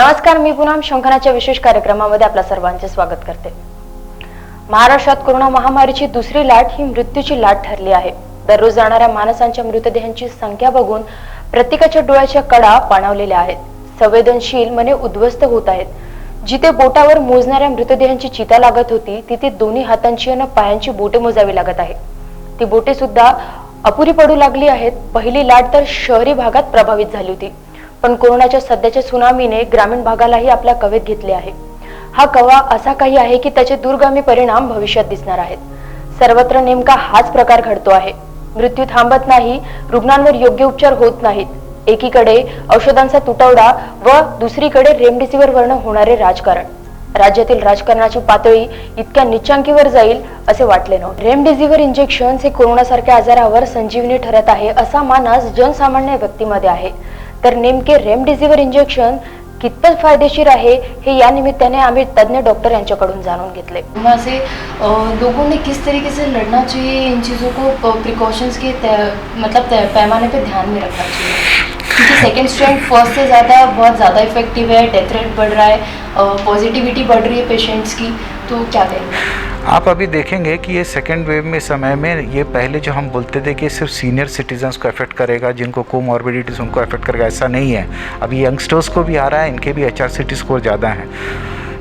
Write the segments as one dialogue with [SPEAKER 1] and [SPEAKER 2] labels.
[SPEAKER 1] नमस्कार, मी पूनम शंखनाच्या विशेष कार्यक्रमामध्ये आपल्या सर्वांचे स्वागत करते। महाराष्ट्रात कोरोना महामारीची दुसरी लाट ही मृत्यूची लाट ठरली आहे। दररोज जाणाऱ्या माणसांच्या मृतदेहांची संख्या बघून प्रत्येकाच्या डोळ्याच्या कडा पाणावलेल्या आहेत। संवेदनशील मने उद्ध्वस्त होत आहेत। जिथे बोटावर मोजणाऱ्या मृतदेहांची चिता लागत होती तिथे दोन्ही हातांची आणि पायांची बोटे मोजावी लागत आहे। ती बोटे सुद्धा अपुरी पडू लागली आहेत। पहिली लाट तर शहरी भागात प्रभावित झाली होती, पण कोरोनाच्या सध्याच्या सुनामीने ग्रामीण भागालाही आपल्या कवेत घेतले आहे। हा कवा असा काही आहे की त्याचे दूरगामी परिणाम भविष्यात दिसणार आहेत। सर्वत्र नेमका हाच प्रकार घडतो आहे। मृत्यू थांबत नाही, रुग्णांवर योग्य उपचार होत नाहीत। एकीकडे औषधांचा तुटवडा व दुसरीकडे रेमडेसिवीरवरनं होणारे राजकारण। राज्यातील राजकारणाची पातळी इतक्या निच्चांकीवर जाईल असे वाटले नव्हते। रेमडेसिवीर इंजेक्शन हे कोरोनासारख्या आजारावर संजीवनी ठरत आहे असा मानस जनसामान्य व्यक्तीमध्ये आहे। तर नेमके रेमडेसिवीर इंजेक्शन कितपत फायदेशीर आहे हे या निमित्ताने आम्ही तज्ञ डॉक्टर यांच्याकडून जाणून घेतले।
[SPEAKER 2] से लोगों ने किस तरीके से लड़ना चाहिए, इन चीज़ों को प्रिकॉशंस के मतलब पैमाने पे ध्यान में रखना चाहिए, क्योंकि सेकेंड स्ट्रेन फर्स्ट से बहुत ज़्यादा इफेक्टिव है। डेथ रेट बढ़ रहा है, पॉजिटिविटी बढ़ रही है पेशेंट्स की, तो क्या करेंगे?
[SPEAKER 3] आप अभी देखेंगे कि ये सेकेंड वेव में समय में ये पहले जो हम बोलते थे कि सिर्फ सीनियर सिटीजन्स को अफेक्ट करेगा, जिनको कोमॉर्बिडिटीज़ उनको अफेक्ट करेगा, ऐसा नहीं है। अभी यंगस्टर्स को भी आ रहा है, इनके भी HRCT स्कोर ज़्यादा हैं।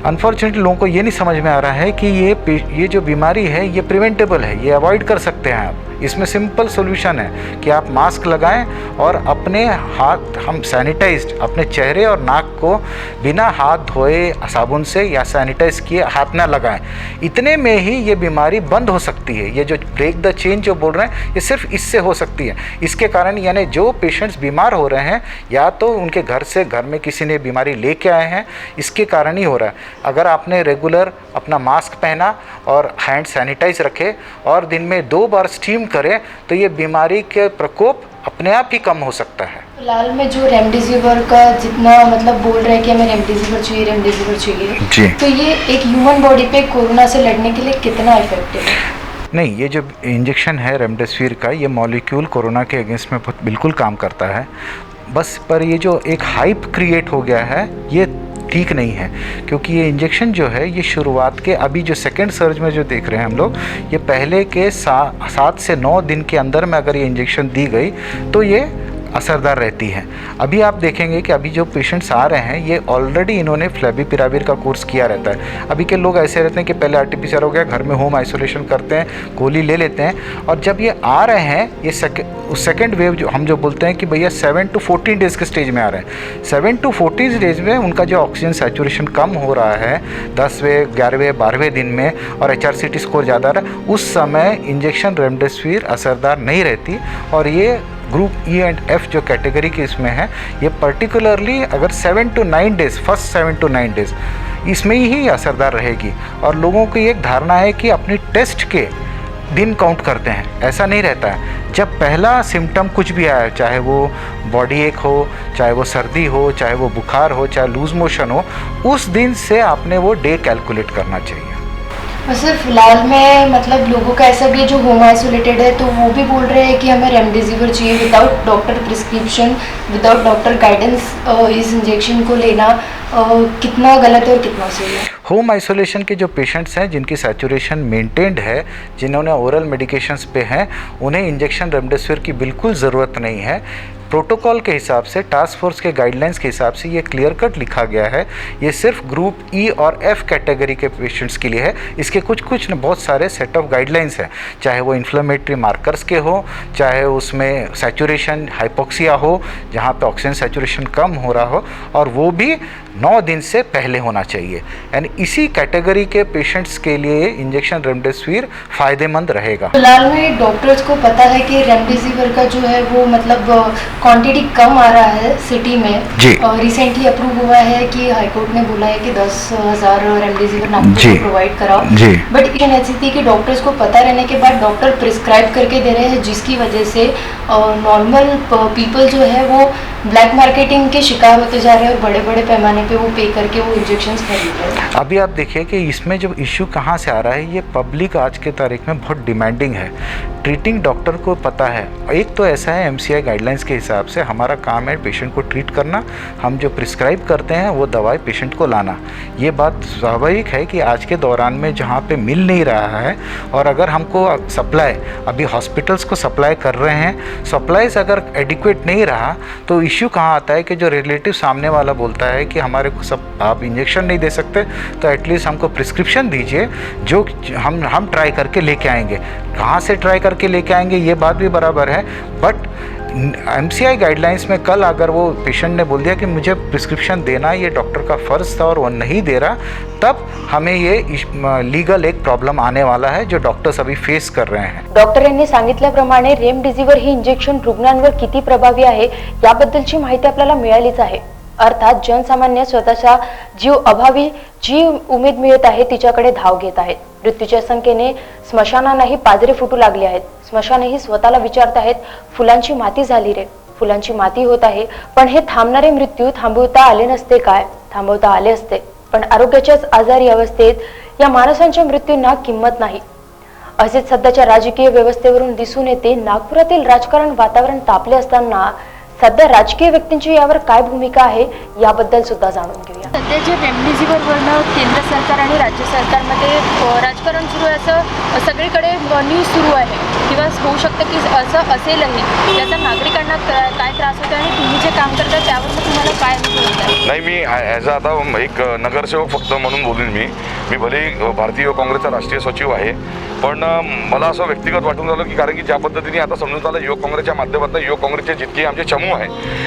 [SPEAKER 3] अनफॉर्चुनेटली लोगों को ये नहीं समझ में आ रहा है कि ये जो बीमारी है ये प्रिवेंटेबल है, ये अवॉइड कर सकते हैं आप। इसमें सिंपल सॉल्यूशन है कि आप मास्क लगाएं और अपने हाथ हम सैनिटाइज्ड अपने चेहरे और नाक को बिना हाथ धोए साबुन से या सैनिटाइज किए हाथ ना लगाएं। इतने में ही ये बीमारी बंद हो सकती है। ये जो ब्रेक द चेन जो बोल रहे हैं ये सिर्फ इससे हो सकती है। इसके कारण यानी जो पेशेंट्स बीमार हो रहे हैं या तो उनके घर में किसी ने बीमारी लेके आए हैं, इसके कारण ही हो रहा है। अगर आपने रेगुलर अपना मास्क पहना और हैंड सैनिटाइज रखे और दिन में 2 बार स्टीम करें तो ये बीमारी के प्रकोप अपने आप ही कम हो सकता है।
[SPEAKER 2] फिलहाल में जो रेमडेसिवीर का जितना मतलब बोल रहे हैं कि हमें रेमडेसिवीर चाहिए
[SPEAKER 3] जी,
[SPEAKER 2] तो ये एक ह्यूमन बॉडी पे कोरोना से लड़ने के लिए कितना इफेक्टिव है?
[SPEAKER 3] नहीं, ये जो इंजेक्शन है रेमडेसिवीर का ये मॉलिक्यूल कोरोना के अगेंस्ट में बिल्कुल काम करता है। बस पर ये जो एक हाइप क्रिएट हो गया है ये ठीक नहीं है, क्योंकि ये इंजेक्शन जो है ये शुरुआत के अभी जो सेकेंड सर्ज में जो देख रहे हैं हम लोग, ये पहले के 7 से 9 दिन के अंदर में अगर ये इंजेक्शन दी गई तो ये असरदार रहती है। अभी आप देखेंगे कि अभी जो पेशेंट्स आ रहे हैं ये ऑलरेडी इन्होंने फ्लेविपिराविर का कोर्स किया रहता है। अभी के लोग ऐसे रहते हैं कि पहले RT-PCR हो गया, घर में होम आइसोलेशन करते हैं, गोली ले लेते हैं, और जब ये आ रहे हैं ये सेकेंड वेव जो हम जो बोलते हैं कि भैया 7 to 14 डेज़ के स्टेज में आ रहे हैं। 7 to 14 डेज़ में उनका जो ऑक्सीजन सैचुरेशन कम हो रहा है 10वें 11वें 12वें दिन में और HRCT स्कोर ज़्यादा रहा, उस समय इंजेक्शन रेमडेसिवीर असरदार नहीं रहती। और ये ग्रुप E एंड F जो कैटेगरी की इसमें है ये पर्टिकुलरली अगर 7 to 9 days first 7 to 9 days इसमें ही असरदार रहेगी। और लोगों की एक धारणा है कि अपनी टेस्ट के दिन काउंट करते हैं, ऐसा नहीं रहता है। जब पहला सिम्टम कुछ भी आया, चाहे वो बॉडी एक हो, चाहे वो सर्दी हो, चाहे वो बुखार हो, चाहे लूज मोशन हो, उस दिन से आपने वो डे कैलकुलेट करना चाहिए।
[SPEAKER 2] सर फिलहाल में मतलब लोगों का ऐसा भी है जो होम आइसोलेटेड है, तो वो भी बोल रहे हैं कि हमें रेमडेसिवीर चाहिए without doctor prescription, without doctor guidance इस इंजेक्शन को लेना कितना गलत है और कितना सही है?
[SPEAKER 3] होम आइसोलेशन के जो पेशेंट्स हैं जिनकी सैचुरेशन मेंटेन्ड है, जिन्होंने ओरल मेडिकेशंस पे हैं, उन्हें इंजेक्शन रेमडेसिवीर की बिल्कुल ज़रूरत नहीं है। प्रोटोकॉल के हिसाब से, टास्क फोर्स के गाइडलाइंस के हिसाब से ये क्लियर कट लिखा गया है, ये सिर्फ ग्रुप E और F कैटेगरी के पेशेंट्स के लिए है। इसके कुछ बहुत सारे सेट ऑफ गाइडलाइंस हैं, चाहे वो इन्फ्लेमेटरी मार्कर्स के हो, चाहे उसमें सैचुरेशन हाइपोक्सिया हो जहाँ पे ऑक्सीजन सैचुरेशन कम हो रहा हो, और वो भी 9 दिन से पहले होना चाहिए। यानी इसी कैटेगरी के पेशेंट्स के लिए इंजेक्शन रेमडेसिवीर फ़ायदेमंद रहेगा।
[SPEAKER 2] फिलहाल में डॉक्टर्स को पता है कि रेमडेसिवीर का जो है वो मतलब क्वांटिटी कम आ रहा है सिटी में
[SPEAKER 3] जी।
[SPEAKER 2] रिसेंटली अप्रूव हुआ है कि हाईकोर्ट ने बोला है कि 10,000 रेमडेसिवीर नागपुर को प्रोवाइड कराओ। बट इतनी ऐसी थी कि डॉक्टर्स को पता रहने के बाद डॉक्टर प्रिस्क्राइब करके दे रहे हैं, जिसकी वजह से नॉर्मल पीपल जो है वो ब्लैक मार्केटिंग के शिकार होते जा रहे हैं और बड़े बड़े पैमाने पे वो पे करके वो इंजेक्शंस खरीद रहे हैं।
[SPEAKER 3] अभी आप देखिए कि इसमें जो इश्यू कहाँ से आ रहा है, ये पब्लिक आज के तारीख में बहुत डिमांडिंग है। ट्रीटिंग डॉक्टर को पता है। एक तो ऐसा है, एमसीआई गाइडलाइंस के हिसाब से हमारा काम है पेशेंट को ट्रीट करना, हम जो प्रिस्क्राइब करते हैं वो दवाई पेशेंट को लाना। ये बात स्वाभाविक है कि आज के दौरान में जहाँ पे मिल नहीं रहा है, और अगर हमको सप्लाई, अभी हॉस्पिटल्स को सप्लाई कर रहे हैं, सप्लाईज अगर एडिक्वेट नहीं रहा तो इश्यू कहाँ आता है कि जो रिलेटिव सामने वाला बोलता है कि हमारे को सब आप इंजेक्शन नहीं दे सकते तो एटलीस्ट हमको प्रिस्क्रिप्शन दीजिए जो हम ट्राई करके लेके आएंगे। कहाँ से ट्राई करके लेके आएंगे ये बात भी बराबर है, बट एमसीआई गाइडलाइंस में कल अगर वो पेशेंट ने बोल दिया कि मुझे प्रिस्क्रिप्शन देना ये डॉक्टर का फ़र्ज़ था और वो नहीं दे रहा, तब हमें ये लीगल एक प्रॉब्लम आने वाला है जो डॉक्टर्स अभी फेस कर रहे हैं।
[SPEAKER 1] डॉक्टरांनी सांगितल्याप्रमाणे रेमडेसिवीर ही इंजेक्शन रुग्णांवर किती प्रभावी आहे याबद्दलची माहिती आपल्याला मिळालीच आहे। अर्थात जनसामान्य स्वतःचा जीव अभावी जी उमेद मिळत आहे तिच्याकडे धाव घेत आहेत। मृत्यूच्या संख्येने स्मशानांनाही पाजरे फुटू लागले आहेत। स्मशानही स्वतःला विचारत आहेत, फुलांची माती झाली रे, फुलांची माती होत आहे, पण हे थांबणारे मृत्यू थांबवता आले नसते काय? थांबवता आले असते, पण आरोग्याच्याच आजारी अवस्थेत या माणसांच्या मृत्यूंना किंमत नाही। असेच सध्याच्या राजकीय व्यवस्थेवरून दिसून येते। नागपुरातील राजकारण वातावरण तापले असताना सध्या राजकीय व्यक्तींची यावर काय भूमिका आहे याबद्दल सुद्धा जाणून घेऊया।
[SPEAKER 2] सध्या जे रेमडेसिवीरवरनं केंद्र सरकार आणि राज्य सरकारमध्ये राजकारण सुरू आहे असं सगळीकडे न्यूज सुरू आहे, किंवा होऊ शकतं की असं असेलही। त्याचा नागरिकांना काय त्रास होतो आणि तुम्ही जे काम करता त्यावर तुम्हाला काय अनुभव होत?
[SPEAKER 4] नाही, मी ॲज आता एक नगरसेवक फक्त म्हणून बोलून मी भले भारतीय युवक काँग्रेसचा राष्ट्रीय सचिव आहे, पण मला असं व्यक्तिगत वाटून राहिलं की कारण की ज्या पद्धतीने आता समजून आलं युवक काँग्रेसच्या माध्यमातून युवक काँग्रेसचे जितके आमचे चमू आहे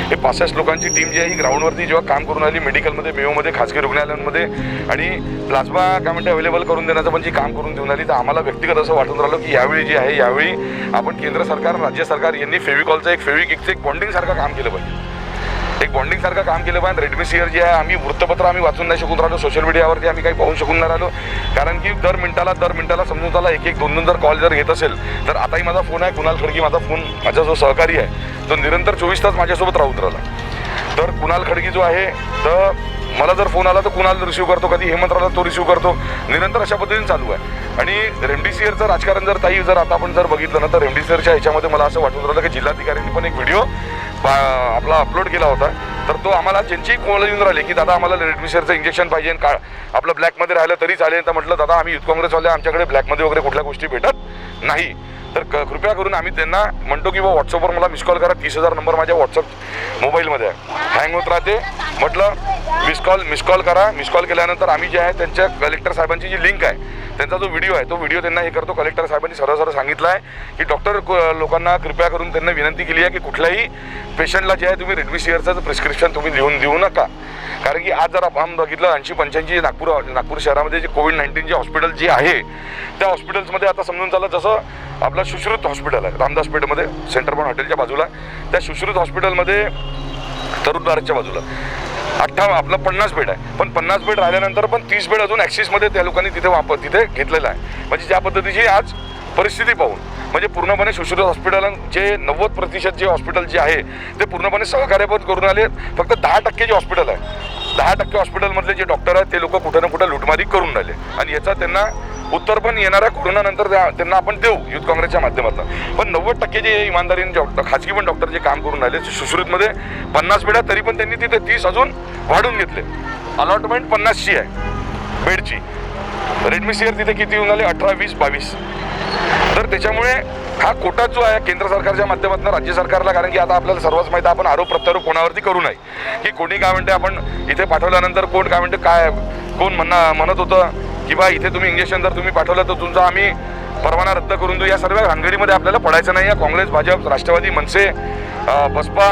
[SPEAKER 4] हे 65 लोकांची टीम जी आहे ही ग्राउंडवरती जेव्हा काम करून आली, मेडिकलमध्ये, मेयोमध्ये, खाजगी रुग्णालयांमध्ये आणि प्लाझ्मा काय म्हणते अवेलेबल करून देण्याचं पण जी काम करून देऊन आली, तर आम्हाला व्यक्तिगत असं वाटून राहिलं की यावेळी जे आहे यावेळी आपण केंद्र सरकार, राज्य सरकार यांनी फेविकॉलचं एक फेविकिकचं एक बॉन्डिंगसारखं काम केलं पाहिजे। एक बॉन्डिंगसारखं काम केलं पाहिजे। रेडमिसिव्हिर जे आहे आम्ही वृत्तपत्र आम्ही वाचून नाही शकून राहिलो, सोशल मीडियावरती आम्ही काही पाहू शकून नाही राहिलो, कारण की दर मिनिटाला समजून त्याला एक दोन जर कॉल जर घेत असेल तर आताही माझा फोन आहे, कुणाल खडकी माझा फोन, माझा जो सहकारी आहे तो निरंतर 24 तास माझ्यासोबत राहून राहिला। तर कुणाल खडकी जो आहे तर मला जर फोन आला तर कुणाल रिसिव्ह करतो, कधी हेमंतरावला तो रिसिव्ह करतो, निरंतर अशा पद्धतीने चालू आहे। आणि रेमडेसिवीरचं राजकारण जर आता आपण जर बघितलं ना तर रेमडेसिवीरच्या ह्याच्यामध्ये मला असं वाटून राहिलं की जिल्हाधिकाऱ्यांनी पण एक व्हिडिओ आपला अपलोड केला होता, तर तो आम्हाला ज्यांची कॉल येऊन राहिले की दादा आम्हाला रेमडेसिवीरचं इंजेक्शन पाहिजे, का आपलं ब्लॅकमध्ये राहिलं तरी चालेल, तर म्हटलं दादा आम्ही युथ काँग्रेसवाले आमच्याकडे ब्लॅकमध्ये वगैरे कुठल्या गोष्टी भेटत नाही, तर कृपया करून आम्ही त्यांना म्हणतो की व्हॉट्सअपवर मला मिस कॉल करा। 30,000 नंबर माझ्या व्हॉट्सअप मोबाईलमध्ये हँग होत राहते, म्हटलं मिस कॉल करा। मिस कॉल केल्यानंतर आम्ही जे आहे त्यांच्या कलेक्टर साहेबांची जी लिंक आहे त्यांचा जो व्हिडिओ आहे तो व्हिडिओ त्यांना हे करतो। कलेक्टर साहेबांनी सरळ सांगितलं आहे की डॉक्टर लोकांना कृपया करून त्यांना विनंती केली आहे की कुठल्याही पेशंटला जे आहे तुम्ही रेमडेसिवीरचं प्रिस्क्रिप्शन तुम्ही लिहून देऊ नका, कारण की आज जर आपण बघितलं 80-85 नागपूर शहरामध्ये जे कोविड-19 जे हॉस्पिटल जे आहे त्या हॉस्पिटल्समध्ये आता समजून चाललं, जसं आपलं सुश्रुत हॉस्पिटल आहे रामदास पेठमध्ये सेंटर पॉईंट हॉटेलच्या बाजूला, त्या सुश्रुत हॉस्पिटलमध्ये तरुणदाराच्या बाजूला आपलं 50 बेड आहे, पण 50 बेड राहिल्यानंतर पण 30 बेड अजून ॲक्सिसमध्ये त्या लोकांनी तिथे घेतलेलं आहे। म्हणजे ज्या पद्धतीची आज परिस्थिती पाहून म्हणजे पूर्णपणे सुश्रुत हॉस्पिटल जे 90% जे हॉस्पिटल जे आहे ते पूर्णपणे सहकार्यपद करून आले। फक्त 10% जे हॉस्पिटल आहे 10% हॉस्पिटलमधले जे डॉक्टर आहेत ते लोक कुठं ना कुठं लुटमारी करून राहिले, आणि याचा त्यांना उत्तर पण येणाऱ्या कोरोनानंतर त्यांना आपण देऊ युथ काँग्रेसच्या माध्यमातून। पण 90% जे इमानदारीने खाजगी पण डॉक्टर जे काम करून राहिले, सुश्रुतमध्ये 50 बेड तरी पण त्यांनी तिथे 30 अजून वाढून घेतले। अलॉटमेंट 50ची आहे बेडची, रेमडेसिवीर तिथे किती येऊन आले 18, 20, 22। तर त्याच्यामुळे हा कोटा जो आहे केंद्र सरकारच्या माध्यमातून राज्य सरकारला, कारण की आता आपल्याला सर्वच माहिती आहे आपण आरोप प्रत्यारोप कोणावरती करू नये की कोणी काय म्हणते, आपण इथे पाठवल्यानंतर कोण काय म्हणते, काय कोण म्हणत होतं की बा इथे तुम्ही इंजेक्शन जर तुम्ही पाठवलं तर तुमचा आम्ही परवाना रद्द करून देऊ, या सर्व भानगडीमध्ये आपल्याला पडायचं नाही आहे। काँग्रेस, भाजप, राष्ट्रवादी, मनसे, बसपा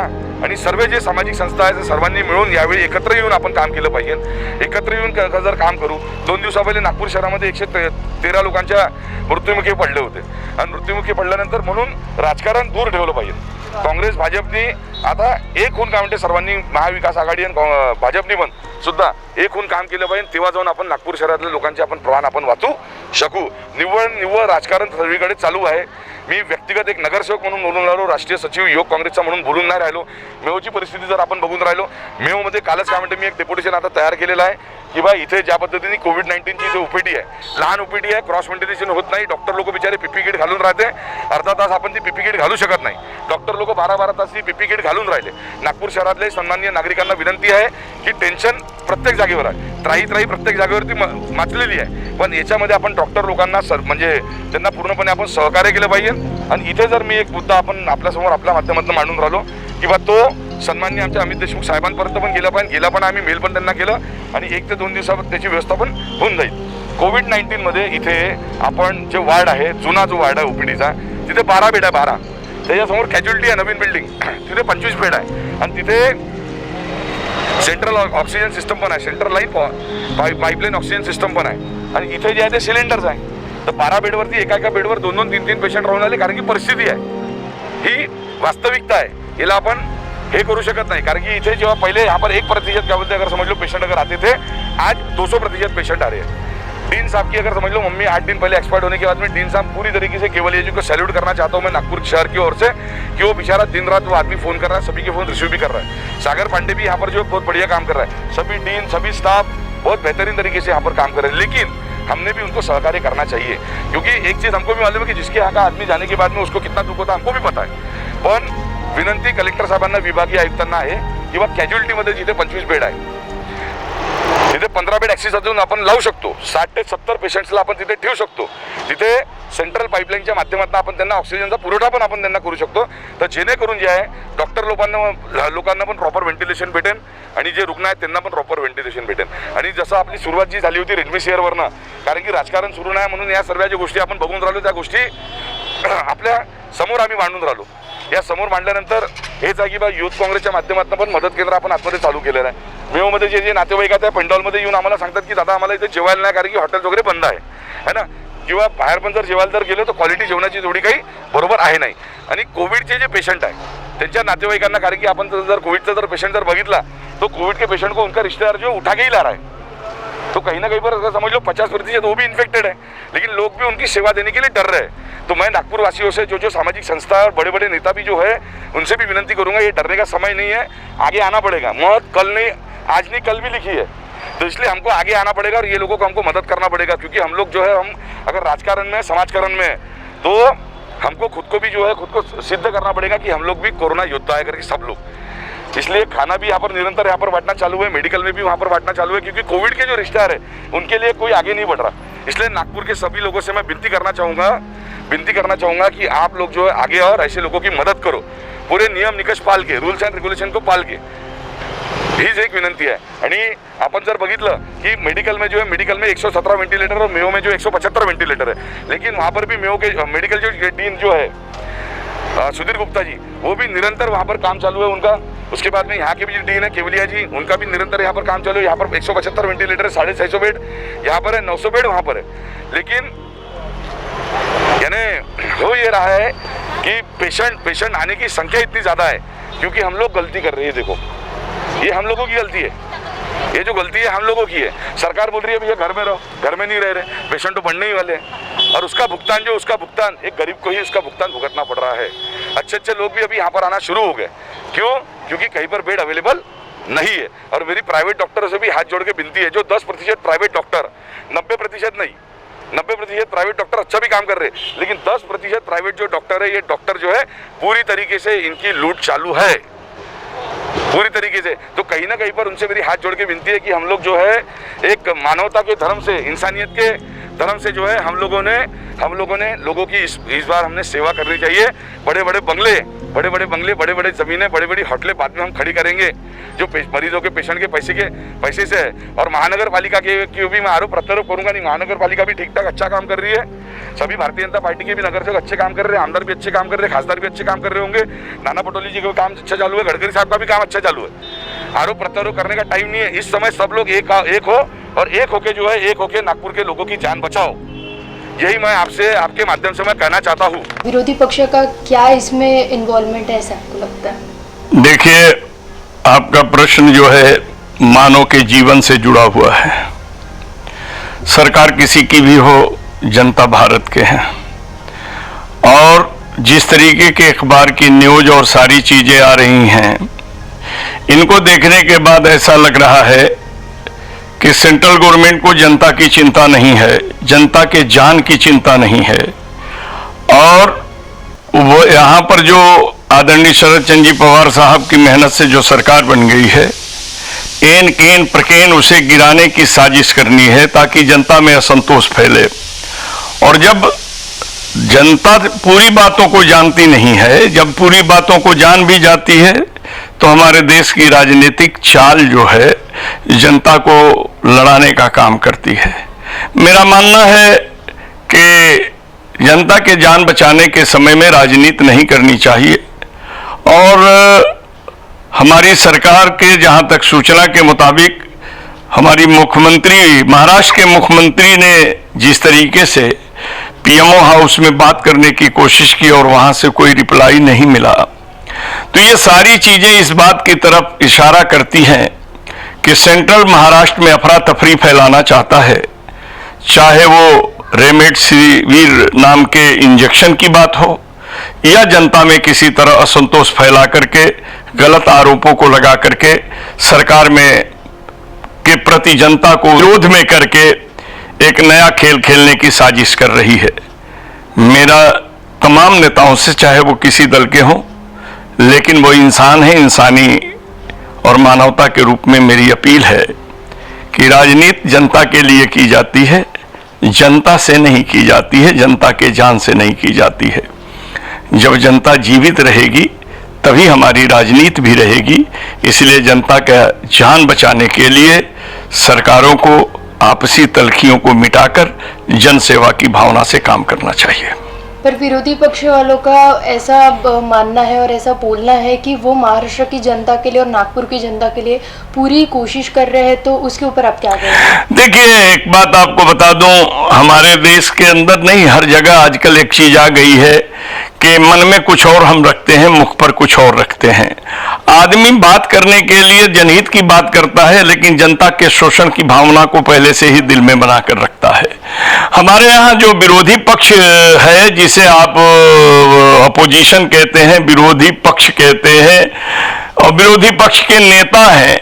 [SPEAKER 4] आणि सर्व जे सामाजिक संस्था आहेत सर्वांनी मिळून यावेळी एकत्र येऊन आपण काम केलं पाहिजे। एकत्र येऊन जर काम करू, 2 दिवसापहिले नागपूर शहरामध्ये 113 लोकांच्या मृत्युमुखी पडले होते, आणि मृत्युमुखी पडल्यानंतर म्हणून राजकारण दूर ठेवलं पाहिजे। काँग्रेस, भाजपनी आता एक होऊन काय म्हणते, सर्वांनी महाविकास आघाडी आणि भाजपनी पण सुद्धा एक होऊन काम केलं पाहिजे, तेव्हा जाऊन आपण नागपूर शहरातल्या लोकांचे आपण प्राण आपण वाचू शकू। निव्वळ राजकारण सगळीकडे चालू आहे, मी व्यक्तिगत एक नगरसेवक म्हणून बोलून राहिलो, राष्ट्रीय सचिव युवक काँग्रेसचा म्हणून बोलून नाही राहिलो. मेहोची परिस्थिती जर आपण बघून राहिलो, मेहोमध्ये कालच काय म्हणते मी एक डेप्युटेशन आता तयार केलेलं आहे की बा इथे ज्या पद्धतीने कोविड-19ची जो ओपीडी आहे, लहान ओपीडी आहे, क्रॉस व्हेंटिलेशन होत नाही, डॉक्टर लोक बिचारे पीपी किट घालून राहते, अर्धा तास आपण ती पीपी किट घालू शकत नाही, डॉक्टर लोक 12-12 तास ती पीपी किट घालून राहिले. नागपूर शहरातले सन्माननीय नागरिकांना विनंती आहे की टेन्शन प्रत्येक जागेवर आहे, त्राही प्रत्येक जागेवरती माचलेली आहे, पण याच्यामध्ये आपण डॉक्टर लोकांना म्हणजे त्यांना पूर्णपणे आपण सहकार्य केलं पाहिजे. आणि इथे जर मी एक मुद्दा आपण आपल्यासमोर आपल्या माध्यमातून मांडून राहिलो की बा तो सन्माननीय आमच्या अमित देशमुख साहेबांपर्यंत पण गेला पण आम्ही मेल पण त्यांना केलं आणि 1 ते 2 दिवसात त्याची व्यवस्था पण होऊन जाईल. कोविड-19 मध्ये इथे आपण जे वार्ड आहे, जुना जो वार्ड आहे ओपीडीचा, तिथे 12 बेड आहे, 12. त्याच्यासमोर कॅज्युअलिटी आहे नवीन बिल्डिंग, तिथे 25 बेड आहे आणि तिथे सेंट्रल ऑक्सिजन सिस्टम पण आहे, central line pipeline oxygen system पण आहे आणि इथे जे आहे ते सिलेंडर्स आहे. तर 12 बेडवरती एका बेडवर 2-2, 3-3 पेशंट राहून आले, कारण की परिस्थिती आहे, ही वास्तविकता आहे, याला आपण हे करू शकत नहीं. कारण कि इथे जेव्हा पहले यहाँ पर 1% क्या बोलते हैं, अगर समझ लो पेशेंट अगर आते थे, आज 200% पेशेंट आ रहे हैं. डीन साहब की अगर समझ लो मम्मी 8 दिन पहले एक्सपायर्ड होने के बाद में डीन साहब पूरी तरीके से केवल ये को सैल्यूट करना चाहता हूँ मैं नागपुर शहर की ओर से कि वो बेचारा दिन रात वो आदमी फोन कर रहा है, सभी के फोन रिसीव भी कर रहा है. सागर पांडे भी यहाँ पर जो बहुत बढ़िया काम कर रहा है, सभी डीन सभी स्टाफ बहुत बेहतरीन तरीके से यहाँ पर काम कर रहे हैं. लेकिन हमने भी उनको सहकार्य करना चाहिए, क्योंकि एक चीज़ हमको भी मालूम है कि जिसके यहाँ का आदमी जाने के बाद में उसको कितना दुख होता है हमको भी पता है. पण विनंती कलेक्टर साहेबांना विभागीय आयुक्तांना आहे किंवा कॅज्युअलिटीमध्ये जिथे 25 बेड आहे तिथे 15 बेड ॲक्सेस अजून आपण लावू शकतो. 60 ते 70 पेशंट्सला आपण तिथे ठेवू शकतो. तिथे सेंट्रल पाईपलाईनच्या माध्यमातून आपण त्यांना ऑक्सिजनचा पुरवठा पण आपण त्यांना करू शकतो. तर जेणेकरून जे आहे डॉक्टर लोकांना पण प्रॉपर व्हेंटिलेशन भेटेल आणि जे रुग्ण आहेत त्यांना पण प्रॉपर व्हेंटिलेशन भेटेल. आणि जसं आपली सुरुवात जी झाली होती रेडमीशेअरवरनं, कारण की राजकारण सुरू नाही म्हणून या सर्व ज्या गोष्टी आपण बघून राहिलो त्या गोष्टी आपल्या समोर आम्ही मांडून राहिलो. या समोर मांडल्यानंतर हेच आहे की बा युथ काँग्रेसच्या माध्यमातून पण मदत केंद्र आपण आतमध्ये चालू केलेलं आहे. मेहोमध्ये जे नातेवाईक आहेत त्या पंडालमध्ये येऊन आम्हाला सांगतात की दादा आम्हाला इथे जेवायला नाही, कारण की हॉटेल्स वगैरे बंद आहे ना, किंवा बाहेर पण जर जेवायला जर गेलो तर क्वालिटी जेवणाची थोडी काही बरोबर आहे नाही. आणि कोविडचे जे पेशंट आहे त्यांच्या नातेवाईकांना, कारण की आपण जर कोविडचा जर पेशंट जर बघितला तो कोविड के पेशंट को उनका रिश्तेदार जो उठा के ही ला रहा है, तो कहीं ना कहीं पर अगर समझ लो 50% वो भी इन्फेक्टेड है, लेकिन लोग भी उनकी सेवा देने के लिए डर रहे हैं. तो मैं नागपुर वासियों से जो सामाजिक संस्था और बड़े बड़े नेता भी जो है उनसे भी विनंती करूंगा, ये डरने का समय नहीं है, आगे आना पड़ेगा. मौत कल नहीं, आज नहीं, कल भी लिखी है, तो इसलिए हमको आगे आना पड़ेगा और ये लोगों को हमको मदद करना पड़ेगा. क्योंकि हम लोग जो है, हम अगर राजकारण में समाजकारण में तो हमको खुद को भी जो है खुद को सिद्ध करना पड़ेगा कि हम लोग भी कोरोना योद्धा है करके सब लोग. इसलिए खाना भी यहाँ पर निरंतर यहाँ पर बांटना चालू है, मेडिकल में भी वहाँ पर बांटना चालू है, क्योंकि कोविड के जो रिश्तेदार है उनके लिए कोई आगे नहीं बढ़ रहा. इसलिए नागपुर के सभी लोगों से मैं विनती करना चाहूँगा कि आप लोग जो है आगे और ऐसे लोगों की मदद करो, पूरे नियम निकष पाल के, रूल्स एंड रेगुलेशन को पाल के. हीच एक विनंती आहे. आणि आपण जर बघितलं की मेडिकल में जो है, मेडिकल में 117 वेंटिलेटर और मेयो में जो 175 वेंटिलेटर है, लेकिन वहाँ पर भी मेयो के मेडिकल जो डीन जो है सुधीर गुप्ता जी, वो भी निरंतर वहाँ पर काम चालू है उनका. उसके बाद में यहाँ के भी जो डीन है केवलिया जी, उनका भी निरंतर यहाँ पर काम चालू है. यहाँ पर 175 वेंटिलेटर है, 650 बेड यहाँ पर है, 900 बेड वहाँ पर है. लेकिन यानी हो ये रहा है कि पेशेंट आने की संख्या इतनी ज़्यादा है क्योंकि हम लोग गलती कर रहे हैं. देखो ये हम लोगों की गलती है, ये जो गलती है हम लोगों की है. सरकार बोल रही है भैया घर में रहो, घर में नहीं रह रहे, पेशेंट तो बढ़ने ही वाले हैं, और उसका भुगतान एक गरीब को ही उसका भुगतान भुगतना पड़ रहा है. अच्छे लोग भी अभी यहाँ पर आना शुरू हो गए. क्यों? क्योंकि कहीं पर बेड अवेलेबल नहीं है. और मेरी प्राइवेट डॉक्टरों से भी हाथ जोड़ के विनती है, जो 10% प्राइवेट डॉक्टर, 90% नहीं, 90% प्राइवेट डॉक्टर अच्छा भी काम कर रहे हैं, लेकिन 10% प्राइवेट जो डॉक्टर है, ये डॉक्टर जो है पूरी तरीके से इनकी लूट चालू है, पूरी तरीके से. तो कहीं ना कहीं पर उनसे मेरी हाथ जोड़ के विनती है कि हम लोग जो है एक मानवता के धर्म से, इंसानियत के धर्म से जो है हम लोगों ने लोगों की इस बार हमने सेवा करनी चाहिए. बड़े बड़े बंगले, बड़े बड़े ज़मीनें, बड़ी बड़ी होटलें बाद में हम खड़ी करेंगे जो मरीजों के पेशेंट के पैसे से है. और महानगर पालिका के भी मैं आरोप प्रत्यारोप करूंगा नहीं, महानगर पालिका भी ठीक ठाक अच्छा काम कर रही है. सभी भारतीय जनता पार्टी के भी नगर सेवक अच्छे काम कर रहे हैं, आमदार भी अच्छे काम कर रहे हैं, खासदार भी अच्छे काम कर रहे होंगे, नाना पटोले जी का काम अच्छा चालू है, गडकरी साहब का भी काम अच्छा चालू है. आरोप प्रत्यारोप करने का टाइम नहीं है. इस समय सब लोग एक हो और एक होके नागपुर के लोगों की जान बचाओ. यही मैं आपसे, आपके माध्यम से मैं कहना चाहता हूँ.
[SPEAKER 2] विरोधी पक्ष का क्या इसमें इन्वॉल्वमेंट है ऐसा आपको लगता है?
[SPEAKER 5] देखिए, आपका प्रश्न जो है मानव के जीवन से जुड़ा हुआ है. सरकार किसी की भी हो, जनता भारत के हैं, और जिस तरीके के अखबार की न्यूज और सारी चीजें आ रही हैं, इनको देखने के बाद ऐसा लग रहा है कि सेंट्रल गवर्नमेंट को जनता की चिंता नहीं है, जनता के जान की चिंता नहीं है। और वो यहाँ पर जो आदरणीय शरद चंद्र जी पवार साहब की मेहनत से जो सरकार बन गई है, एन केन प्रकेन उसे गिराने की साजिश करनी है ताकि जनता में असंतोष फैले। और जब जनता पूरी बातों को जानती नहीं है, जब पूरी बातों को जान भी जाती है, तो हमारे देश की राजनीतिक चाल जो है जनता को लड़ाने का काम करती है। मेरा मानना है कि जनता के जान बचाने के समय में राजनीति नहीं करनी चाहिए। और हमारी सरकार के जहां तक सूचना के मुताबिक हमारी मुख्यमंत्री, महाराष्ट्र के मुख्यमंत्री ने जिस तरीके से पीएमओ हाउस में बात करने की कोशिश की और वहां से कोई रिप्लाई नहीं मिला, तो ये सारी चीजें इस बात की तरफ इशारा करती हैं कि सेंट्रल महाराष्ट्र में अफरा तफरी फैलाना चाहता है। चाहे वो रेमडेसिविर नाम के इंजेक्शन की बात हो या जनता में किसी तरह असंतोष फैला करके गलत आरोपों को लगा करके सरकार में के प्रति जनता को विरोध में करके एक नया खेल खेलने की साजिश कर रही है। मेरा तमाम नेताओं से, चाहे वो किसी दल के हों, लेकिन वो इंसान है, इंसानी और मानवता के रूप में मेरी अपील है कि राजनीति जनता के लिए की जाती है, जनता से नहीं की जाती है, जनता के जान से नहीं की जाती है। जब जनता जीवित रहेगी तभी हमारी राजनीति भी रहेगी। इसलिए जनता का जान बचाने के लिए सरकारों को आपसी तलखियों को मिटाकर जन सेवा की भावना से काम करना चाहिए।
[SPEAKER 2] पर विरोधी पक्ष वालों का ऐसा मानना है और ऐसा बोलना है कि वो महाराष्ट्र की जनता के लिए और नागपुर की जनता के लिए पूरी कोशिश कर रहे हैं, तो उसके ऊपर आप क्या कहेंगे?
[SPEAKER 5] देखिए, एक बात आपको बता दूं, हमारे देश के अंदर नहीं, हर जगह आजकल एक चीज आ गई है कि मन में कुछ और हम रखते हैं, मुख पर कुछ और रखते हैं। आदमी बात करने के लिए जनहित की बात करता है, लेकिन जनता के शोषण की भावना को पहले से ही दिल में बनाकर रखता है। हमारे यहाँ जो विरोधी पक्ष है, जिसे आप अपोजिशन कहते हैं, विरोधी पक्ष कहते हैं, और विरोधी पक्ष के नेता हैं,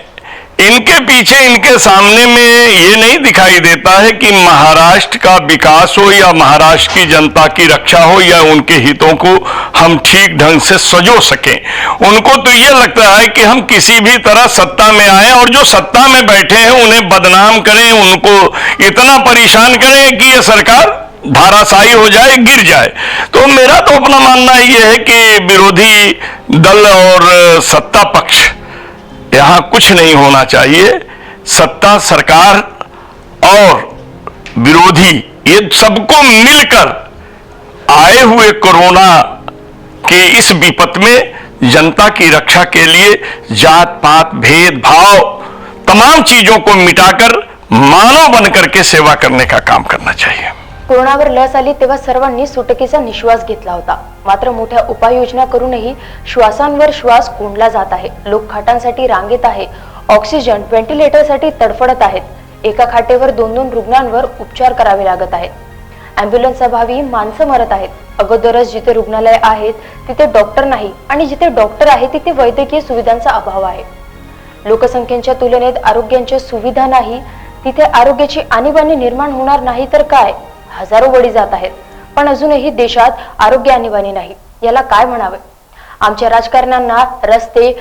[SPEAKER 5] इनके पीछे, इनके सामने में ये नहीं दिखाई देता है कि महाराष्ट्र का विकास हो या महाराष्ट्र की जनता की रक्षा हो या उनके हितों को हम ठीक ढंग से सजो सकें। उनको तो ये लगता है कि हम किसी भी तरह सत्ता में आए और जो सत्ता में बैठे हैं उन्हें बदनाम करें, उनको इतना परेशान करें कि ये सरकार धाराशायी हो जाए, गिर जाए। तो मेरा तो अपना मानना ये है कि विरोधी दल और सत्ता पक्ष, यहां कुछ नहीं होना चाहिए। सत्ता, सरकार और विरोधी, ये सबको मिलकर आए हुए कोरोना के इस विपत में जनता की रक्षा के लिए जात पात, भेदभाव, तमाम चीजों को मिटाकर मानव बनकर के सेवा करने का काम करना चाहिए।
[SPEAKER 1] कोरोनावर लस आली तेव्हा सर्वांनी सुटकेचा निश्वास घेतला होता, मात्र मोठ्या उपाययोजना करूनही श्वासांवर श्वास कोंडला जात आहे। लोक खाटांसाठी रांगेत आहे, ऑक्सिजन व्हेंटिलेटरसाठी तडफडत आहेत। एका खाटेवर 2-2 रुग्णांवर उपचार करावे लागत आहेत। अँब्युलन्स अभावी माणसं मरत आहेत। अगोदरच जिथे रुग्णालय आहेत तिथे डॉक्टर नाही आणि जिथे डॉक्टर आहे तिथे वैद्यकीय सुविधांचा अभाव आहे। लोकसंख्येच्या तुलनेत आरोग्याच्या सुविधा नाही, तिथे आरोग्याची आणीबाणी निर्माण होणार नाही तर काय? हजारो बळी जात आहेत, पण अजूनही देशात आरोग्य आणीबाणी नाही। याला काय म्हणावे? आमच्या राजकारण्यांना रस्ते,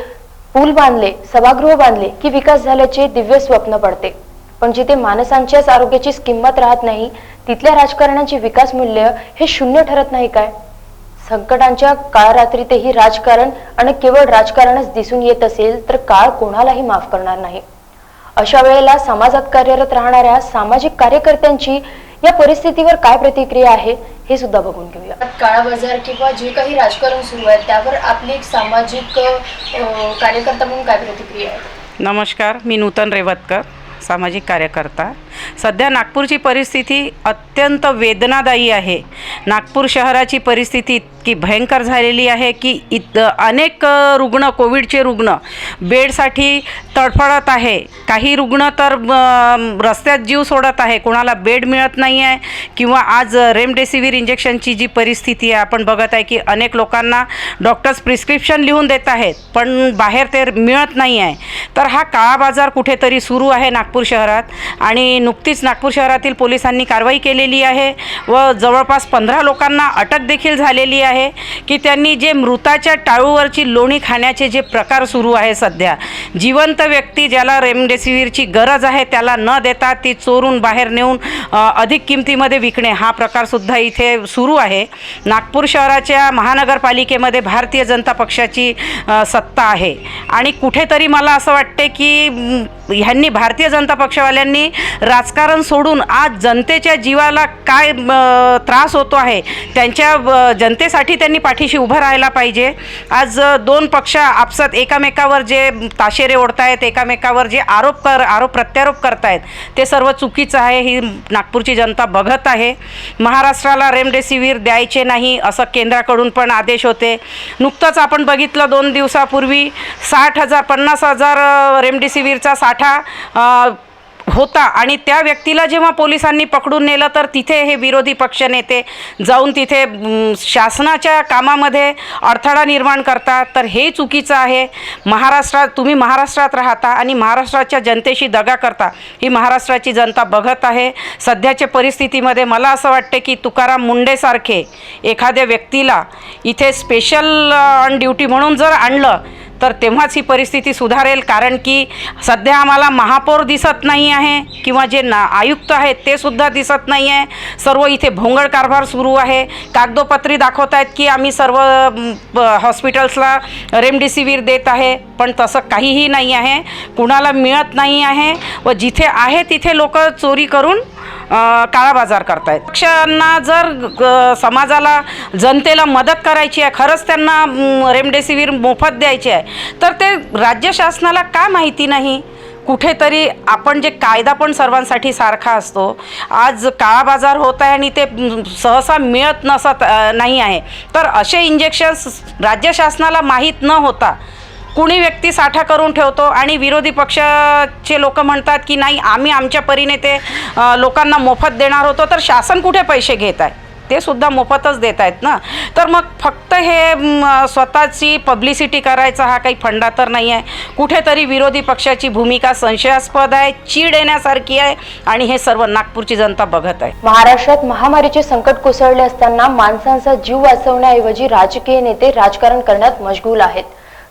[SPEAKER 1] पूल बांधले, सभागृह बांधले की विकास झाल्याचे दिव्य स्वप्न पडते, पण जिथे माणसांच्याच आरोग्याची किंमत राहत नाही तिथल्या राजकारणाचे विकास मूल्य हे शून्य ठरत नाही काय? संकटांच्या काळरात्रीतही राजकारण आणि केवळ राजकारणच दिसून येत असेल तर काळ कोणालाही माफ करणार नाही। अशा वेळेला समाजात कार्यरत राहणाऱ्या सामाजिक कार्यकर्त्यांची या परिस्थितीवर काय प्रतिक्रिया आहे हे सुद्धा बघून घेऊया।
[SPEAKER 2] काळा बाजार किंवा जे काही राजकारण सुरू आहे त्यावर आपली एक सामाजिक कार्यकर्ता म्हणून काय प्रतिक्रिया आहे?
[SPEAKER 6] नमस्कार, मी नूतन रेवतकर, सामाजिक कार्यकर्ता। सध्या नागपूरची परिस्थिती अत्यंत वेदनादायी आहे। नागपूर शहराची परिस्थिती इतकी भयंकर झालेली आहे की अनेक रुग्ण, कोविडचे रुग्ण बेडसाठी तडफडत आहे. काही रुग्ण तर रस्त्यात जीव सोडत आहे, कोणाला बेड मिळत नाही आहे. किंवा आज रेमडेसिवीर इंजेक्शनची जी परिस्थिती आहे आपण बघत आहे की अनेक लोकांना डॉक्टर्स प्रिस्क्रिप्शन लिहून देत आहेत पण बाहेर ते मिळत नाही आहे. तर हा काळा बाजार कुठेतरी सुरू आहे नागपूर शहरात. आणि नुकतीच नागपूर शहरातील पोलिसांनी कारवाई केलेली आहे व जवळपास 15 लोकांना अटक देखील झालेली आहे की त्यांनी जे मृताच्या टाळूवरची लोणी खाण्याचे जे प्रकार सुरू आहे सध्या, जिवंत व्यक्ती ज्याला रेमडेसिवीरची गरज आहे त्याला न देता ती चोरून बाहेर नेऊन अधिक किमतीमध्ये विकणे, हा प्रकारसुद्धा इथे सुरू आहे. नागपूर शहराच्या महानगरपालिकेमध्ये भारतीय जनता पक्षाची सत्ता आहे आणि कुठेतरी मला असं वाटते की ह्यांनी, भारतीय जनता पक्षवाल्यांनी राजकारण सोडून आज जनतेच्या जीवाला काय त्रास होतो आहे त्यांच्या जनतेसाठी त्यांनी पाठीशी उभं राहायला पाहिजे. आज दोन पक्ष आपसात एकामेकावर जे ताशेरे ओढतायत, एकामेकावर जे आरोप प्रत्यारोप करतायत ते सर्व चुकीचं आहे. ही नागपूरची जनता बघत आहे. महाराष्ट्राला रेमडेसिवीर द्यायचे नाही असं केंद्राकडून पण आदेश होते. नुकतंच आपण बघितलं 2 दिवसापूर्वी 50,000 रेमडेसिवीरचा साठा होता आणि त्या व्यक्तीला जेव्हा पोलिसांनी पकडून नेलं तर तिथे हे विरोधी पक्षनेते जाऊन तिथे शासनाच्या कामामध्ये अडथळा निर्माण करतात. तर हे चुकीचं आहे. तुम्ही महाराष्ट्रात राहता आणि महाराष्ट्राच्या जनतेशी दगा करता, ही महाराष्ट्राची जनता बघत आहे. सध्याच्या परिस्थितीमध्ये मला असं वाटते की तुकाराम मुंडेसारखे एखाद्या व्यक्तीला इथे स्पेशल ऑन ड्युटी म्हणून जर आणलं तर तेव्हाच ही परिस्थिती सुधारेल. कारण की सध्या आम्हाला महापौर दिसत नाही आहे किंवा जे आयुक्त आहेत ते सुद्धा दिसत नाही आहे. सर्व इथे भोंगळ कारभार सुरू आहे. कागदोपत्री दाखवत आहेत की आम्ही सर्व हॉस्पिटल्सला रेमडेसिवीर देत आहे पण तसं काहीही नाही आहे. कुणाला मिळत नाही आहे व जिथे आहे तिथे लोक चोरी करून काळा बाजार करतायत. पक्षांना जर समाजाला, जनतेला मदत करायची आहे, खरंच त्यांना रेमडेसिवीर मोफत द्यायचे आहे तर ते राज्य शासनाला का माहिती नाही? कुठेतरी आपण जे कायदा पण सर्वांसाठी सारखा असतो, आज काळा बाजार होत आहे आणि ते सहसा मिळत नाही आहे. तर असे इंजेक्शन्स राज्य शासनाला माहीत न होता कुणी व्यक्ती साठा करून ठेवतो आणि विरोधी पक्षाचे लोक म्हणतात की नाही आम्ही आमच्या परीने ते लोकांना मोफत देणार होतो. तर शासन कुठे पैसे घेत आहे? ते सुद्धा मोफतच देत आहेत ना. तर मग फक्त हे स्वतःची पब्लिसिटी करायचा हा काही फंडा तर नाही आहे. कुठेतरी विरोधी पक्षाची भूमिका संशयास्पद आहे, चीड येण्यासारखी आहे आणि हे सर्व नागपूरची जनता बघत आहे.
[SPEAKER 1] महाराष्ट्रात महामारीचे संकट कोसळले असताना माणसांचा जीव वाचवण्याऐवजी राजकीय नेते राजकारण करण्यात मशगूल आहेत.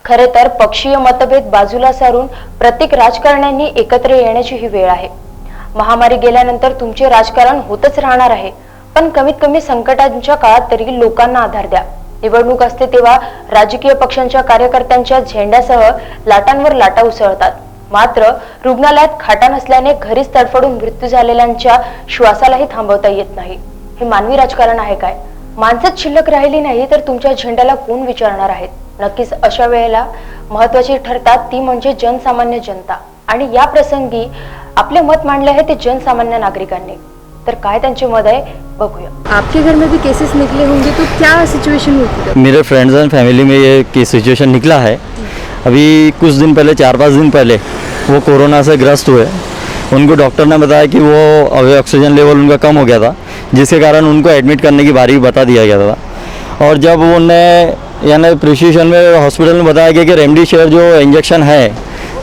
[SPEAKER 1] खरे तर पक्षीय मतभेद बाजूला सारून प्रत्येक राजकारण्यांनी एकत्र येण्याची ही वेळ आहे. महामारी गेल्यानंतर तुमचे राजकारण होतच राहणार आहे पण कमीत कमी संकटांच्या काळात तरी लोकांना आधार द्या. निवडणूक असते तेव्हा राजकीय पक्षांच्या कार्यकर्त्यांच्या झेंड्यासह लाटांवर लाटा उसळतात. मात्र रुग्णालयात खाटा नसल्याने घरीच तडफडून मृत्यू झालेल्यांच्या श्वासालाही थांबवता येत नाही. हे मानवी राजकारण आहे काय? माणसंच शिल्लक राहिली नाही तर तुमच्या झेंड्याला कोण विचारणार आहेत? नक्कीच अशा वेळेला महत्वाची ठरतात ती म्हणजे जनसामान्य जनता. आणि या प्रसंगी आपले मत मांडले आहे ते जनसामान्य नागरिकांनी. तर काय त्यांचे मत आहे बघूया.
[SPEAKER 2] आपके घर में भी केसेस निकले होंगे तो क्या सिचुएशन हुई थी?
[SPEAKER 7] मेरे फ्रेंड्स एंड फैमिली में ये केस सिचुएशन निकला है. अभी कुछ दिन पहले, 4-5 दिन पहले वो कोरोना से ग्रस्त हुए. उनको डॉक्टर ने बताया कि वो ऑक्सीजन लेवल उनका कम हो गया था जिसके कारण उनको एडमिट करने की बारी बता दिया गया था. और जब उन्हें यानी प्रिसिशन में हॉस्पिटल में बताया गया कि रेमडेसिवीर जो इंजेक्शन है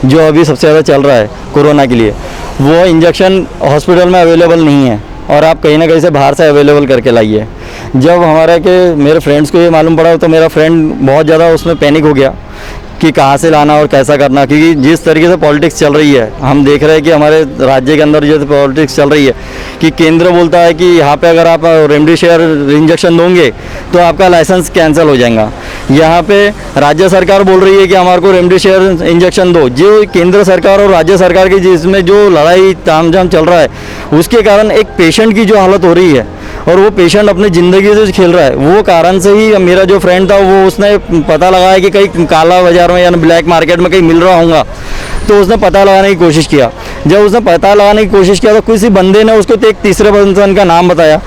[SPEAKER 7] जो अभी सबसे ज़्यादा चल रहा है कोरोना के लिए, वो इंजेक्शन हॉस्पिटल में अवेलेबल नहीं है और आप कहीं ना कहीं से बाहर से अवेलेबल करके लाइए. जब मेरे फ्रेंड्स को ये मालूम पड़ा तो मेरा फ्रेंड बहुत ज़्यादा उसमें पैनिक हो गया कि कहाँ से लाना और कैसा करना. क्योंकि जिस तरीके से पॉलिटिक्स चल रही है, हम देख रहे हैं कि हमारे राज्य के अंदर जो पॉलिटिक्स चल रही है कि केंद्र बोलता है कि यहाँ पे अगर आप रेमडेसिवीर इंजेक्शन दोगे तो आपका लाइसेंस कैंसिल हो जाएगा. यहाँ पे राज्य सरकार बोल रही है कि हमारे को रेमडेसिवीर इंजेक्शन दो. जो केंद्र सरकार और राज्य सरकार की जिसमें जो लड़ाई तामझाम चल रहा है उसके कारण एक पेशेंट की जो हालत हो रही है और वो पेशेंट अपनी ज़िंदगी से खेल रहा है. वो कारण से ही मेरा जो फ्रेंड था वो उसने पता लगाया कि कहीं काला बाज़ार में या ब्लैक मार्केट में कहीं मिल रहा होगा तो उसने पता लगाने की कोशिश किया. जब उसने पता लगाने की कोशिश किया तो किसी बंदे ने उसको एक तीसरे पर्सन का नाम बताया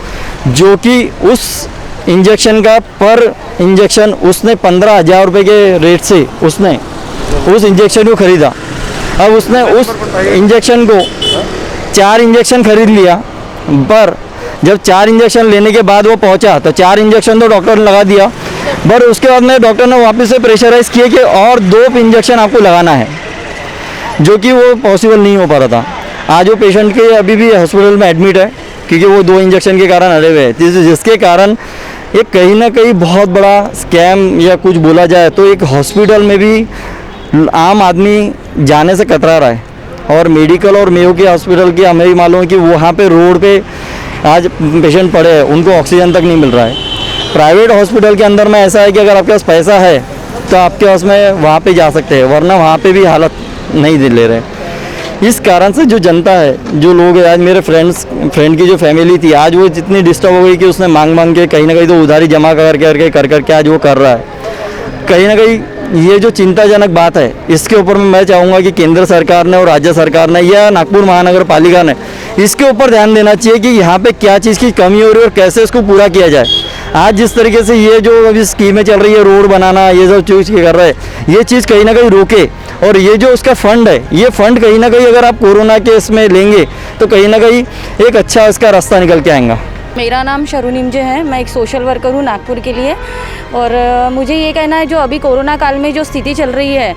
[SPEAKER 7] जो कि उस इंजेक्शन का पर इंजेक्शन उसने 15,000 रुपये के रेट से उसने उस इंजेक्शन को ख़रीदा। अब उसने उस इंजेक्शन को 4 इंजेक्शन खरीद लिया, पर जब 4 इंजेक्शन लेने के बाद वो पहुंचा तो 4 इंजेक्शन तो डॉक्टर ने लगा दिया, पर उसके बाद में डॉक्टर ने वापस से प्रेशराइज़ किया कि और 2 इंजेक्शन आपको लगाना है, जो कि वो पॉसिबल नहीं हो पा रहा था। आज वो पेशेंट के अभी भी हॉस्पिटल में एडमिट है क्योंकि वो 2 इंजेक्शन के कारण अड़े हुए हैं, जिसके कारण ये कहीं ना कहीं बहुत बड़ा स्कैम या कुछ बोला जाए तो एक हॉस्पिटल में भी आम आदमी जाने से कतरा रहा है। और मेडिकल और मेयो के हॉस्पिटल की हमें भी मालूम है कि वहाँ पे रोड पे आज पेशेंट पड़े हैं, उनको ऑक्सीजन तक नहीं मिल रहा है। प्राइवेट हॉस्पिटल के अंदर में ऐसा है कि अगर आपके पास पैसा है तो आपके पास में वहाँ पे जा सकते हैं, वरना वहाँ पे भी हालत नहीं दे ले रहे। इस कारण से जो जनता है, जो लोग हैं, आज मेरे फ्रेंड की जो फैमिली थी आज वो जितनी डिस्टर्ब हो गई कि उसने मांग के कहीं ना कहीं तो उधारी जमा करके आज वो कर रहा है। कहीं ना कहीं ये जो चिंताजनक बात है, इसके ऊपर मैं चाहूँगा कि केंद्र सरकार ने और राज्य सरकार ने या नागपुर महानगर पालिका ने इसके ऊपर ध्यान देना चाहिए कि यहाँ पे क्या चीज़ की कमी हो रही है और कैसे इसको पूरा किया जाए। आज जिस तरीके से ये जो अभी स्कीमें चल रही है, रोड बनाना, ये सब चीज़ कर रहे हैं, ये चीज़ कहीं ना कहीं रोके। और ये जो उसका फंड है, ये फंड कहीं ना कहीं अगर आप कोरोना के इसमें लेंगे तो कहीं ना कहीं एक अच्छा इसका रास्ता निकल के आएगा।
[SPEAKER 8] मेरा नाम शरू निमजे है, मैं एक सोशल वर्कर हूँ नागपुर के लिए। और मुझे ये कहना है, जो अभी कोरोना काल में जो स्थिति चल रही है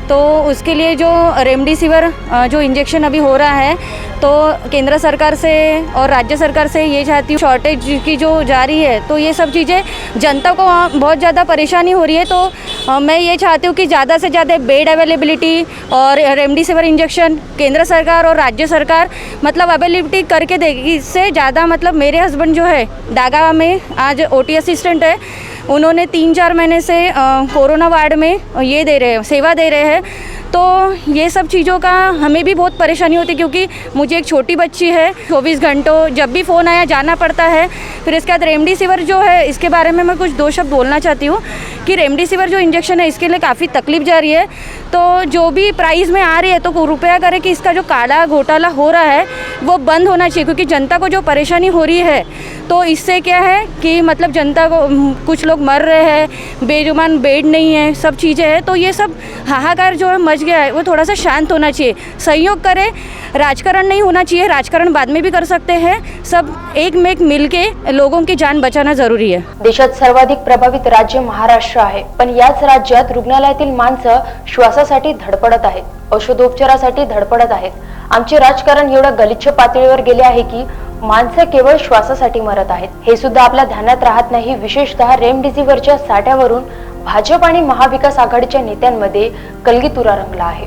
[SPEAKER 8] तो उसके लिए जो रेमडेसिविर जो इंजेक्शन अभी हो रहा है, तो केंद्र सरकार से और राज्य सरकार से ये चाहती हूँ, शॉर्टेज की जो जारी है तो ये सब चीज़ें जनता को बहुत ज़्यादा परेशानी हो रही है। तो मैं ये चाहती हूँ कि ज़्यादा से ज़्यादा बेड अवेलेबिलिटी और रेमडेसिविर इंजेक्शन केंद्र सरकार और राज्य सरकार मतलब अवेलेबिलिटी करके देगी। इससे ज़्यादा मतलब मेरे हस्बैंड जो है डागा में आज OT असिस्टेंट है, उन्होंने 3-4 महीने से कोरोना वार्ड में ये दे रहे हैं, सेवा दे रहे हैं। तो ये सब चीज़ों का हमें भी बहुत परेशानी होती है, क्योंकि मुझे एक छोटी बच्ची है, 24 घंटों जब भी फ़ोन आया जाना पड़ता है। फिर इसके बाद रेमडेसिविर जो है, इसके बारे में मैं कुछ 2 शब्द बोलना चाहती हूँ कि रेमडेसिविर जो इंजेक्शन है इसके लिए काफ़ी तकलीफ जा रही है। तो जो भी प्राइस में आ रही है तो कृपया करें कि इसका जो काला घोटाला हो रहा है वो बंद होना चाहिए, क्योंकि जनता को जो परेशानी हो रही है तो इससे क्या है कि मतलब जनता को कुछ लोग मर रहे हैं, बेजुबान बेड नहीं है, सब चीज़ें हैं। तो ये सब हाहाकार जो है मच गया है, वो थोड़ा सा शांत होना चाहिए, सहयोग करें, राजकारण नहीं होना चाहिए। राजकारण बाद में भी कर सकते हैं, सब एक में एक मिल के लोगों की जान बचाना जरुरी है।
[SPEAKER 1] देशात सर्वाधिक प्रभावित राज्य महाराष्ट्र आहे, पण याच राज्यात रुग्णालयातील माणसं श्वासासाठी धडपडत आहेत, औषधोपचारासाठी धडपडत आहेत। आमचे राजकारण एवढ्या गलिच्छ पातळीवर गेले आहे की माणसं केवळ श्वासासाठी मरत आहेत, हे सुद्धा आपल्या ध्यानात राहत नाही। विशेषतः रेमडेसिविरच्या साठ्यावरून भाजप आणि महाविकास आघाडीच्या नेत्यांमध्ये कलगीतुरा रंगला आहे।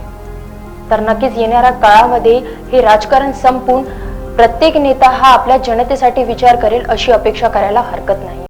[SPEAKER 1] तर नक्कीच येणाऱ्या काळामध्ये हे राजकारण संपून प्रत्येक नेता हा आपल्या जनतेसाठी विचार करेल अशी अपेक्षा करायला हरकत नाही।